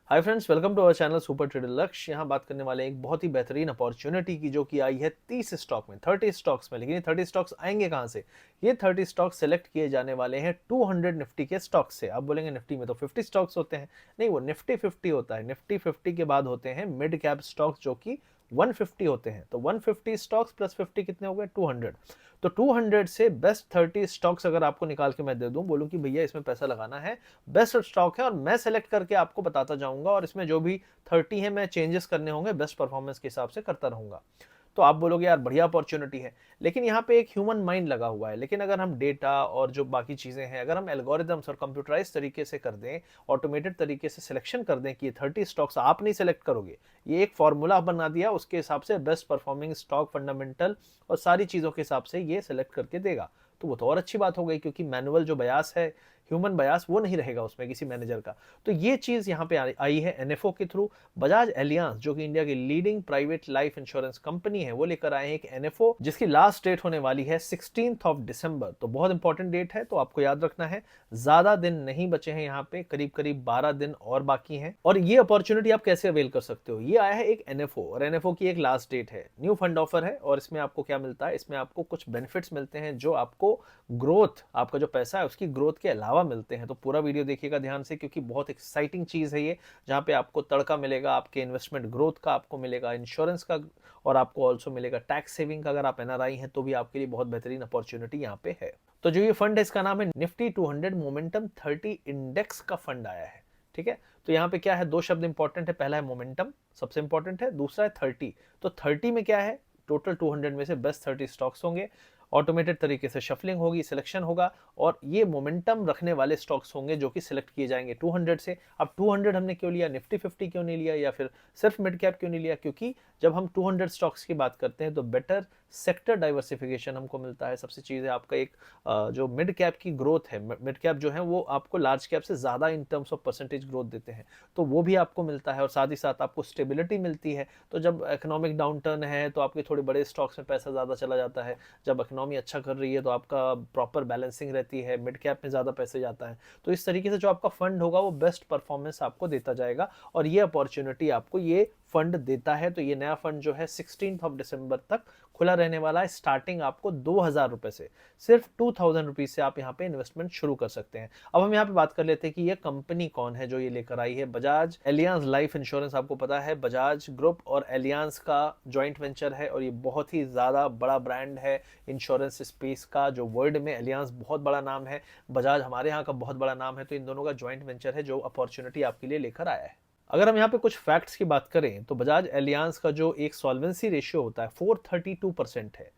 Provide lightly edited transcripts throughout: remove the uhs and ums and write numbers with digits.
Hi friends, welcome to our channel super trader Lakshya. यहाँ बात करने वाले हैं एक बहुत ही बेहतरीन अपॉर्चुनिटी की, जो कि आई है 30 स्टॉक में, 30 स्टॉक्स में। लेकिन ये 30 स्टॉक्स आएंगे कहाँ से? ये 30 स्टॉक सेलेक्ट किए जाने वाले हैं 200 निफ्टी के स्टॉक्स से। आप बोलेंगे निफ्टी में तो 50 स्टॉक्स होते हैं। नहीं, वो निफ्टी 50 होता है। निफ्टी 50 के बाद होते हैं मिड कैप स्टॉक्स, जो कि 150 होते हैं। तो 150 स्टॉक्स प्लस 50 कितने हो गए? 200। तो 200 से बेस्ट 30 स्टॉक्स अगर आपको निकाल के मैं दे दूं, बोलूं कि भैया इसमें पैसा लगाना है, बेस्ट स्टॉक है, और मैं सेलेक्ट करके आपको बताता जाऊंगा, और इसमें जो भी 30 है मैं चेंजेस करने होंगे बेस्ट परफॉर्मेंस के हिसाब से करता रहूंगा। तो आप बोलोगे यार बढ़िया अपॉर्चुनिटी है, लेकिन यहाँ पे एक ह्यूमन माइंड लगा हुआ है। लेकिन अगर हम डेटा और जो बाकी चीजें हैं, अगर हम एल्गोरिदम्स और कंप्यूटराइज तरीके से कर दें, ऑटोमेटेड तरीके से सिलेक्शन कर दें कि ये 30 स्टॉक्स आप नहीं सेलेक्ट करोगे, ये एक फॉर्मूला बना दिया, उसके हिसाब से बेस्ट परफॉर्मिंग स्टॉक, फंडामेंटल और सारी चीजों के हिसाब से ये सेलेक्ट करके देगा, तो वो तो और अच्छी बात हो गई, क्योंकि मैनुअल जो बयास है, ह्यूमन बयास, वो नहीं रहेगा उसमें किसी मैनेजर का। तो ये चीज यहाँ पे आई है एनएफओ के थ्रू। बजाज एलियांज, जो कि इंडिया की leading private life insurance company है, वो लेकर आए हैं एक एनएफओ, जिसकी लास्ट डेट होने वाली है 16 दिसंबर। तो बहुत इंपॉर्टेंट डेट है, तो आपको याद रखना है। ज्यादा दिन नहीं बचे हैं, यहाँ पे करीब करीब 12 दिन और बाकी हैं। और ये अपॉर्चुनिटी आप कैसे अवेल कर सकते हो? ये आया है एक एनएफओ, और एनएफओ की एक लास्ट डेट है। न्यू फंड ऑफर है, और इसमें आपको क्या मिलता है? इसमें आपको कुछ बेनिफिट्स मिलते हैं, जो आपको ग्रोथ, आपका जो पैसा है उसकी ग्रोथ के अलावा मिलते हैं। तो पूरा वीडियो देखिएगा ध्यान से, क्योंकि बहुत एक्साइटिंग चीज है ये, जहां पे आपको तड़का मिलेगा आपके इन्वेस्टमेंट ग्रोथ का, आपको मिलेगा इंश्योरेंस का, और आपको ऑल्सो मिलेगा टैक्स सेविंग का। अगर आप एनआरआई हैं तो भी आपके लिए बहुत बेहतरीन अपॉर्चुनिटी यहाँ पे है। तो जो ये फंड है, इसका नाम है निफ्टी 200 मोमेंटम 30 इंडेक्स का फंड आया है। ठीक है, तो यहाँ पे क्या है, दो शब्द इंपॉर्टेंट है। पहला है मोमेंटम, सबसे इंपॉर्टेंट है। दूसरा है 30। तो 30 में क्या है? टोटल 200 में से बेस्ट 30 स्टॉक्स होंगे, ऑटोमेटेड तरीके से शफलिंग होगी, सिलेक्शन होगा, और ये मोमेंटम रखने वाले स्टॉक्स होंगे जो कि सिलेक्ट किए जाएंगे 200 से। अब 200 हमने क्यों लिया, निफ्टी 50 क्यों नहीं लिया, या फिर सिर्फ मिड कैप क्यों नहीं लिया? क्योंकि जब हम 200 स्टॉक्स की बात करते हैं तो बेटर सेक्टर डाइवर्सिफिकेशन हमको मिलता है। सबसे चीज है आपका एक जो मिड कैप की ग्रोथ है, मिड कैप जो है वो आपको लार्ज कैप से ज्यादा in terms of percentage growth देते हैं, तो वो भी आपको मिलता है। और साथ ही साथ आपको स्टेबिलिटी मिलती है। तो जब इकोनॉमिक डाउनटर्न है तो आपके थोड़े बड़े स्टॉक्स में पैसा ज्यादा चला जाता है, जब इकोनॉमी अच्छा कर रही है तो आपका प्रॉपर बैलेंसिंग रहती है, मिड कैप में ज्यादा पैसे जाता है। तो इस तरीके से जो आपका फंड होगा वो बेस्ट परफॉर्मेंस आपको देता जाएगा, और ये अपॉर्चुनिटी आपको ये फंड देता है। तो ये नया फंड जो है 16 दिसंबर तक खुला रहने वाला है। स्टार्टिंग आपको 2000 रुपए से, सिर्फ 2000 रुपीज से आप यहाँ पे इन्वेस्टमेंट शुरू कर सकते हैं। अब हम यहाँ पे बात कर लेते हैं कि ये कंपनी कौन है जो ये लेकर आई है। बजाज एलियांज लाइफ इंश्योरेंस, आपको पता है बजाज ग्रुप और एलियांज का जॉइंट वेंचर है, और ये बहुत ही ज्यादा बड़ा ब्रांड है इंश्योरेंस स्पेस का। जो वर्ल्ड में एलियांज बहुत बड़ा नाम है, बजाज हमारे यहाँ का बहुत बड़ा नाम है। तो इन दोनों का जॉइंट वेंचर है जो अपॉर्चुनिटी आपके लिए लेकर आया है। अगर हम यहाँ पे कुछ फैक्ट्स की बात करें तो बजाज एलियांज का जो एक सॉल्वेंसी रेशियो होता है 432% है।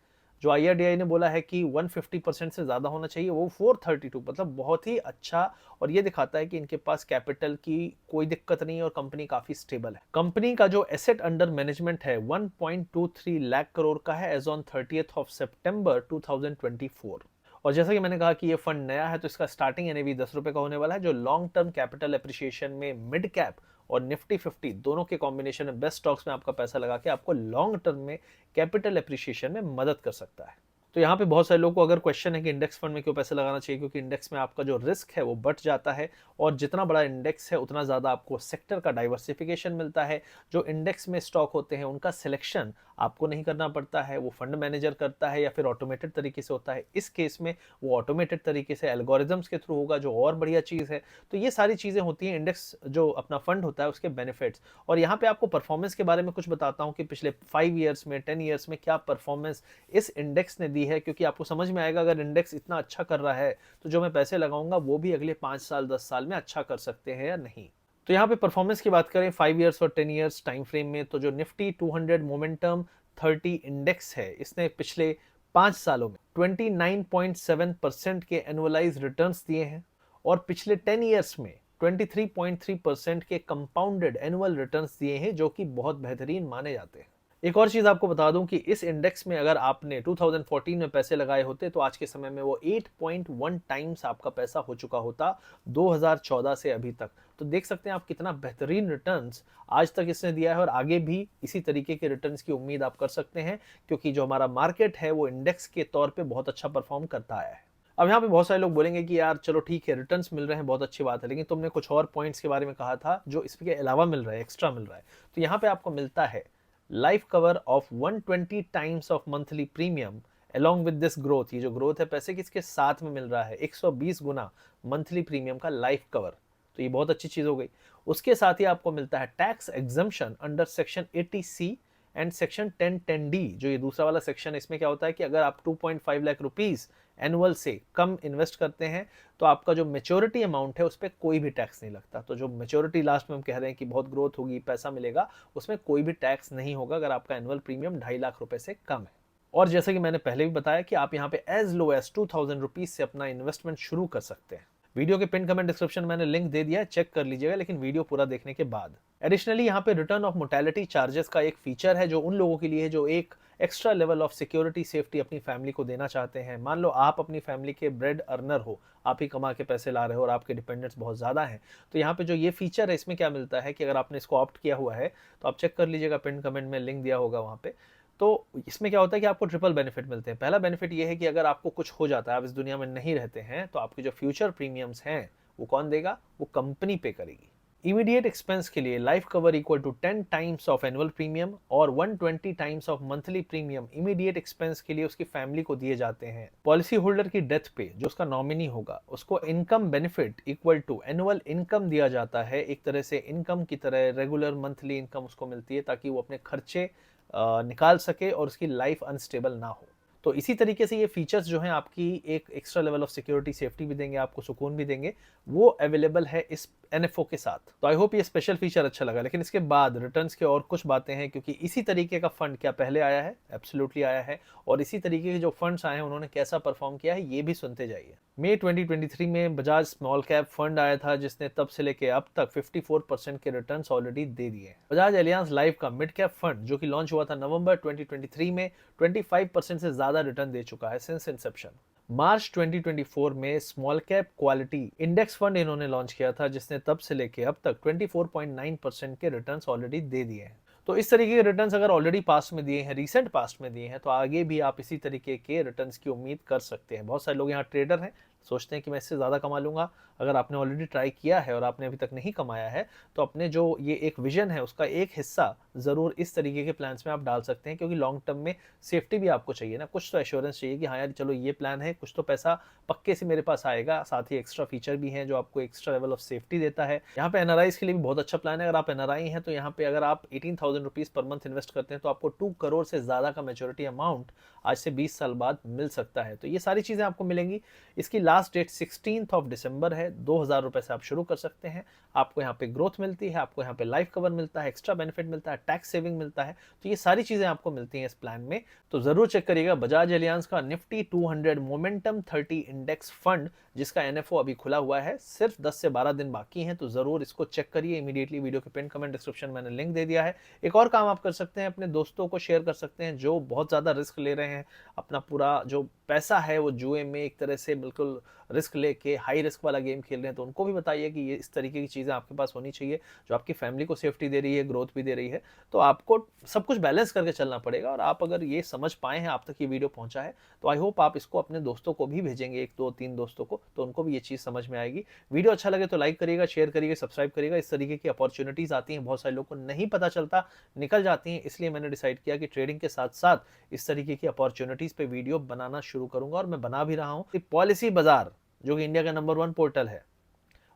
जो आईआरडीआई ने बोला है कि 150% से ज्यादा होना चाहिए, वो 432, मतलब बहुत ही अच्छा। और ये दिखाता है कि इनके पास कैपिटल की कोई दिक्कत नहीं है, और कंपनी काफी स्टेबल है। कंपनी का जो एसेट अंडर मैनेजमेंट है 1.23 लाख करोड़ का है एज ऑन 30 सितंबर 2024। और जैसा कि मैंने कहा कि ये फंड नया है, तो इसका स्टार्टिंग एनएवी 10 रुपए का होने वाला है, जो लॉन्ग टर्म कैपिटल एप्रिसिएशन में मिड कैप और निफ्टी 50 दोनों के कॉम्बिनेशन में बेस्ट स्टॉक्स में आपका पैसा लगा के आपको लॉन्ग टर्म में कैपिटल एप्रिसिएशन में मदद कर सकता है। तो यहाँ पे बहुत सारे लोगों को अगर क्वेश्चन है कि इंडेक्स फंड में क्यों पैसे लगाना चाहिए, क्योंकि इंडेक्स में आपका जो रिस्क है वो बढ़ जाता है, और जितना बड़ा इंडेक्स है उतना ज्यादा आपको सेक्टर का डाइवर्सिफिकेशन मिलता है। जो इंडेक्स में स्टॉक होते हैं उनका सिलेक्शन आपको नहीं करना पड़ता है, वो फंड मैनेजर करता है, या फिर ऑटोमेटेड तरीके से होता है। इस केस में वो ऑटोमेटेड तरीके से एल्गोरिदम्स के थ्रू होगा, जो और बढ़िया चीज है। तो ये सारी चीजें होती हैं इंडेक्स जो अपना फंड होता है उसके बेनिफिट्स। और यहाँ पे आपको परफॉर्मेंस के बारे में कुछ बताता हूँ कि पिछले 5 ईयर्स में, 10 ईयर्स में क्या परफॉर्मेंस इस इंडेक्स ने दी है, क्योंकि आपको समझ में आएगा अगर इंडेक्स इतना अच्छा कर रहा है तो जो मैं पैसे लगाऊंगा वो भी अगले 5 साल 10 साल में अच्छा कर सकते हैं या नहीं। तो यहाँ पे परफॉर्मेंस की बात करें 5 ईयर्स और 10 ईयर्स टाइम फ्रेम में, तो जो निफ्टी 200 मोमेंटम 30 इंडेक्स है, इसने पिछले 5 सालों में 29.7% के एनुअलाइज रिटर्न्स दिए हैं, और पिछले 10 ईयर्स में 23.3% के कंपाउंडेड एनुअल रिटर्न्स दिए हैं, जो कि बहुत बेहतरीन माने जाते हैं। एक और चीज आपको बता दूं कि इस इंडेक्स में अगर आपने 2014 में पैसे लगाए होते तो आज के समय में वो 8.1 टाइम्स आपका पैसा हो चुका होता 2014 से अभी तक। तो देख सकते हैं आप कितना बेहतरीन रिटर्न्स आज तक इसने दिया है, और आगे भी इसी तरीके के रिटर्न्स की उम्मीद आप कर सकते हैं, क्योंकि जो हमारा मार्केट है वो इंडेक्स के तौर पे बहुत अच्छा परफॉर्म करता आया है। अब यहाँ पे बहुत सारे लोग बोलेंगे कि यार चलो ठीक है, रिटर्न्स मिल रहे हैं, बहुत अच्छी बात है, लेकिन तुमने कुछ और पॉइंट्स के बारे में कहा था जो इसके अलावा मिल रहा है, एक्स्ट्रा मिल रहा है। तो यहाँ पे आपको मिलता है life cover of 120 times of monthly premium along with this growth। ये जो ग्रोथ है पैसे की, इसके साथ में मिल रहा है 120 गुना मंथली प्रीमियम का लाइफ कवर। तो ये बहुत अच्छी चीज हो गई। उसके साथ ही आपको मिलता है tax exemption under section 80C and section 1010D। जो ये दूसरा वाला सेक्शन है, इसमें क्या होता है कि अगर आप 2.5 लाख रुपीज एनुअल से कम इन्वेस्ट करते हैं तो आपका जो मेच्योरिटी अमाउंट है उस पर कोई भी टैक्स नहीं लगता। तो जो मेच्योरिटी लास्ट में हम कह रहे हैं कि बहुत ग्रोथ होगी, पैसा मिलेगा, उसमें कोई भी टैक्स नहीं होगा अगर आपका एनुअल प्रीमियम 2.5 लाख रुपए से कम है। और जैसे कि मैंने पहले भी बताया कि आप यहाँ पे एज लो एज 2000 रुपीज से अपना इन्वेस्टमेंट शुरू कर सकते हैं। वीडियो के पिन कमेंट डिस्क्रिप्शन में मैंने लिंक दे दिया है, चेक कर लीजिएगा, लेकिन वीडियो पूरा देखने के बाद। एडिशनली यहाँ पे रिटर्न ऑफ मोर्टेलिटी चार्जेस का एक फीचर है जो उन लोगों के लिए है जो एक extra level of security safety अपनी फैमिली को देना चाहते हैं। मान लो आप अपनी फैमिली के ब्रेड अर्नर हो, आप ही कमा के पैसे ला रहे हो और आपके डिपेंडेंट्स बहुत ज़्यादा हैं, तो यहाँ पे जो ये फीचर है इसमें क्या मिलता है कि अगर आपने इसको ऑप्ट किया हुआ है तो आप चेक कर लीजिएगा, पिन कमेंट में लिंक दिया होगा वहाँ पे। तो इसमें क्या होता है कि आपको ट्रिपल बेनिफिट मिलते हैं। पहला बेनिफिट ये है कि अगर आपको कुछ हो जाता है, आप इस दुनिया में नहीं रहते हैं, तो आपके जो फ्यूचर प्रीमियम्स हैं वो कौन देगा? वो कंपनी पे करेगी। इमीडिएट एक्सपेंस के लिए life cover equal to 10 times of annual premium और 120 times of monthly premium immediate expense के लिए उसकी फैमिली को दिए जाते हैं। पॉलिसी होल्डर की डेथ पे जो उसका नॉमिनी होगा उसको income benefit equal to annual income दिया जाता है। एक तरह से इनकम की तरह रेगुलर मंथली इनकम उसको मिलती है ताकि वो अपने खर्चे निकाल सके और उसकी लाइफ अनस्टेबल ना हो। तो इसी तरीके से ये फीचर्स जो हैं आपकी एक extra level of security safety भी देंगे, आपको सुकून भी देंगे, वो अवेलेबल है इस एनएफओ के साथ। तो आई होप ये स्पेशल फीचर अच्छा लगा। लेकिन इसके बाद रिटर्न्स के और कुछ बातें हैं, क्योंकि इसी तरीके का फंड क्या पहले आया है? एब्सोल्युटली आया है। और इसी तरीके के जो फंड्स आए हैं उन्होंने कैसा परफॉर्म किया है ये भी सुनते जाइए। मई 2023 में बजाज स्मॉल कैप फंड आया था जिसने तब से लेके अब तक 54% के रिटर्न्स ऑलरेडी दे दिए हैं। बजाज एलियांस लाइफ का मिड कैप फंड जो कि लॉन्च हुआ था नवंबर 2023 में 25% से ज्यादा रिटर्न दे चुका है सिंस इंसेप्शन। मार्च 2024 में small cap quality index fund इन्होंने लॉन्च किया था जिसने तब से लेके अब तक 24.9% के रिटर्न्स ऑलरेडी दे दिए हैं। तो इस तरीके के रिटर्न्स अगर ऑलरेडी पास्ट में दिए हैं, रिसेंट पास्ट में दिए हैं, तो आगे भी आप इसी तरीके के रिटर्न्स की उम्मीद कर सकते हैं। बहुत सारे लोग यहाँ ट्रेडर हैं, सोचते हैं कि मैं इससे ज़्यादा कमा लूंगा। अगर आपने ऑलरेडी ट्राई किया है और आपने अभी तक नहीं कमाया है तो अपने जो ये एक विजन है उसका एक हिस्सा ज़रूर इस तरीके के प्लान्स में आप डाल सकते हैं, क्योंकि लॉन्ग टर्म में सेफ्टी भी आपको चाहिए ना, कुछ तो एश्योरेंस चाहिए कि हाँ यार चलो ये प्लान है, कुछ तो पैसा पक्के से मेरे पास आएगा। साथ ही एक्स्ट्रा फीचर भी हैं जो आपको एक्स्ट्रा लेवल ऑफ सेफ्टी देता है। यहाँ पे एनआरआई के लिए भी बहुत अच्छा प्लान है। अगर आप एनआरआई हैं तो यहाँ पे अगर आप 18,000 रुपीज़ पर मंथ इन्वेस्ट करते हैं तो आपको 2 करोड़ से ज़्यादा का मेच्योरिटी अमाउंट आज से 20 साल बाद मिल सकता है। तो ये सारी चीज़ें आपको मिलेंगी। इसकी लास्ट डेट 16 ऑफ दिसंबर है। 2,000 रुपए से आप शुरू कर सकते हैं। आपको यहाँ पे ग्रोथ मिलती है, आपको यहाँ पे लाइफ कवर मिलता है, एक्स्ट्रा बेनिफिट मिलता है, टैक्स सेविंग मिलता है। तो ये सारी चीज़ें आपको मिलती हैं इस प्लान में। तो ज़रूर चेक करिएगा बजाज एलियांस का निफ्टी 200 मोमेंटम 30 इंडेक्स फंड, जिसका एनएफओ अभी खुला हुआ है, सिर्फ 10 से 12 दिन बाकी हैं। तो ज़रूर इसको चेक करिए इमीडिएटली। वीडियो के पिन कमेंट डिस्क्रिप्शन मैंने लिंक दे दिया है। एक और काम आप कर सकते हैं, अपने दोस्तों को शेयर कर सकते हैं जो बहुत ज़्यादा रिस्क ले रहे हैं। अपना पूरा जो पैसा है वो जुए में एक तरह से बिल्कुल रिस्क लेके हाई रिस्क वाला गेम खेल रहे हैं, तो उनको भी बताइए कि ये इस तरीके की चीज़ें आपके पास होनी चाहिए जो आपकी फैमिली को सेफ्टी दे रही है, ग्रोथ भी दे रही है। तो आपको सब कुछ बैलेंस करके चलना पड़ेगा। और आप अगर ये समझ पाए हैं, आप तक ये वीडियो पहुंचा है, तो आई होप आप इसको अपने दोस्तों को भी भेजेंगे, 1 2 3 दोस्तों को, तो उनको भी ये चीज़ समझ में आएगी। वीडियो अच्छा लगे तो लाइक करिएगा, शेयर करिएगा, सब्सक्राइब करिएगा। इस तरीके की अपॉर्चुनिटीज़ आती हैं, बहुत सारे लोगों को नहीं पता चलता, निकल जाती हैं। इसलिए मैंने डिसाइड किया कि ट्रेडिंग के साथ साथ इस तरीके की अपॉर्चुनिटीज़ पे वीडियो बनाना शुरू करूंगा, और मैं बना भी रहा हूँ। पॉलिसी बाजार जो कि इंडिया का नंबर 1 पोर्टल है,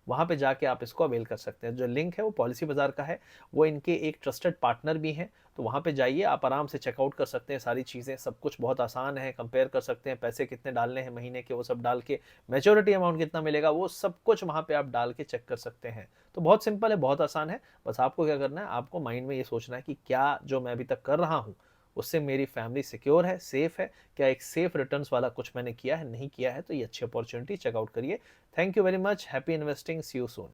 वहां पे जाके आप इसको अवेल कर सकते हैं। जो लिंक है वो पॉलिसी बाजार का है, वो इनके एक ट्रस्टेड पार्टनर भी हैं। तो वहां पे जाइए, आप आराम से चेकआउट कर सकते हैं सारी चीज़ें। सब कुछ बहुत आसान है, कंपेयर कर सकते हैं, पैसे कितने डालने हैं महीने के वो सब डाल के, मैच्योरिटी अमाउंट कितना मिलेगा वो सब कुछ वहां पे आप डाल के चेक कर सकते हैं। तो बहुत सिंपल है, बहुत आसान है। बस आपको क्या करना है, आपको माइंड में ये सोचना है कि क्या जो मैं अभी तक कर रहा हूँ उससे मेरी फैमिली सिक्योर है, सेफ है, क्या एक सेफ रिटर्न्स वाला कुछ मैंने किया है, नहीं किया है। तो ये अच्छी अपॉर्चुनिटी चेकआउट करिए। Thank you very much, happy investing, see you soon.